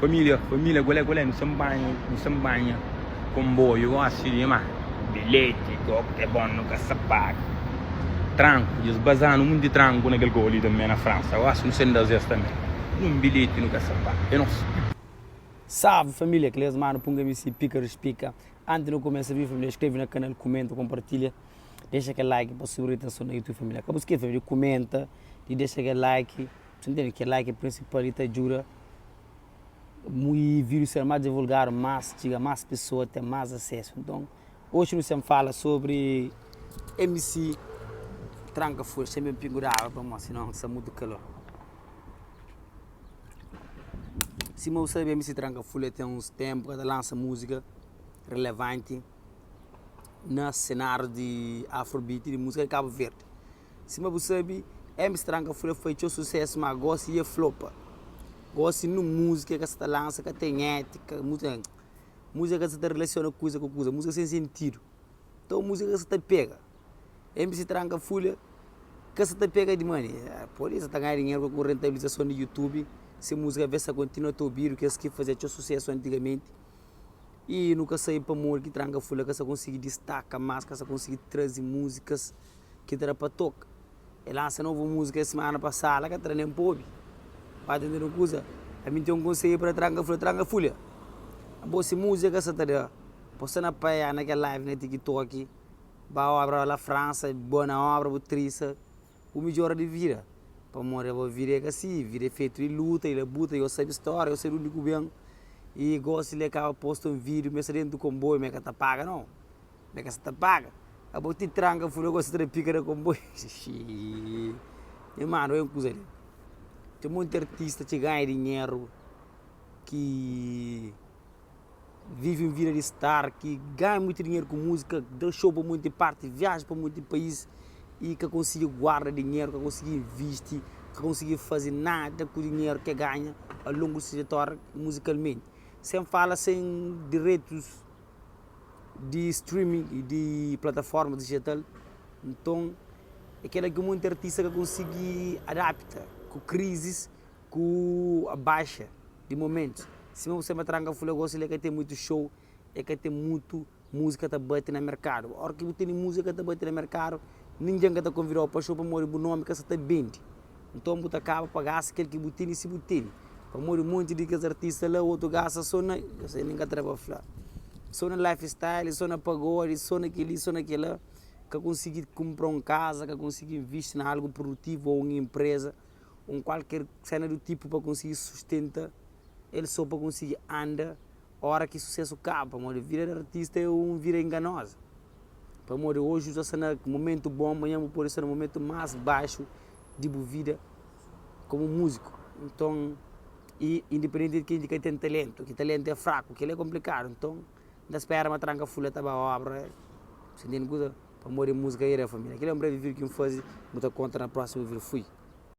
Família, qual é, não se banha, comboio, assim, mas bilhete, que é bom, nunca se paga. Tranco, eles basando muito de tranco naquele gol ali também na França, eu acho que não sei das vezes também. Um bilhete nunca se paga, eu não sei. Salve família, que les mano, punga me se pica, respica. Antes de começar a vir família, inscreve no canal, comenta, compartilha. Deixa aquele like para segurar a atenção na YouTube família. Acabou de família, comenta e deixa aquele like. Você entende que like é principal e te ajuda. Muito vídeo ser mais divulgado, mais chega mais pessoas, ter mais acesso. Então, hoje nós vamos falar sobre MC Tranca Folha, sempre pendurava para nós, senão está muito calor. Se você sabe, MC Tranca Folha tem uns tempos que lança música relevante no cenário de Afrobeat e de música de Cabo Verde. Se você sabe, MC Tranca Folha foi um sucesso, mas gosta e flopa. Gosto de música que se lança, que tem ética, música que se relaciona coisa com coisa, música sem sentido. Então, música que se te pega. MC Tranca Folha, que se te pega de money. Por isso, está ganhando dinheiro com rentabilização no YouTube. Se a música vê se continua a ouvir, o que se fazia sucesso antigamente. E nunca saiu para morrer que Tranca Folha, que se conseguir destacar mais, que se conseguir trazer músicas que terá para tocar. Ele lança nova música semana passada, que terá nem pobre. Para entender uma coisa, a mim tem um conselho para Tranca Folha. A boa música essa tarefa, você na praia, naquela live na TikTok, vai obra lá França, boa na obra, botriça, o melhor de vida. Para morrer, vou vir assim, vir feito de luta, ele buta, eu sei a história, eu sei o único bem. E gosto de acaba posto um vídeo, mas dentro do comboio, mas que tá paga não, mas que tá paga. A boa te Tranca Folha, eu gosto de picar no comboio. E mano, é uma coisa ali. Tem muitos artistas que ganham dinheiro, que vivem vida de estar, que ganham muito dinheiro com música, dão show para muita parte, viajam para muitos países e que conseguem guardar dinheiro, que conseguem investir, que conseguem fazer nada com o dinheiro que ganha ao longo do setor musicalmente. Sem fala sem direitos de streaming e de plataforma digital. Então, é aquela que muitos artistas que conseguem adaptar com crises, com a baixa de momentos. Se você me Tranca Folha, gosta é que tem muito show, é que tem muito música que bate no mercado. A hora que tem música que bate no mercado, ninguém que está convidado para show para morrer o nome que está vende. Então você acaba pagar aquele que botem e se botem. Para morrer um monte de artistas lá, outro gasta só na, eu sei ninguém trabalha falar. Só na lifestyle, só na pagode, só naquela, que conseguir comprar uma casa, que conseguir investir em algo produtivo ou uma empresa, ou qualquer cena do tipo para conseguir sustentar, ele só para conseguir andar, a hora que o sucesso acaba, para vida de artista é uma vida enganosa. Para hoje está no momento bom, amanhã pode ser no momento mais baixo de vida como músico. Então, e independente de quem tem talento, que talento é fraco, que ele é complicado, então, da espera uma Tranca Folha estava a obra, se tem coisa para morrer música aí, família. Aquele é um breve vídeo que eu faço, vou contar na próxima vídeo. Fui.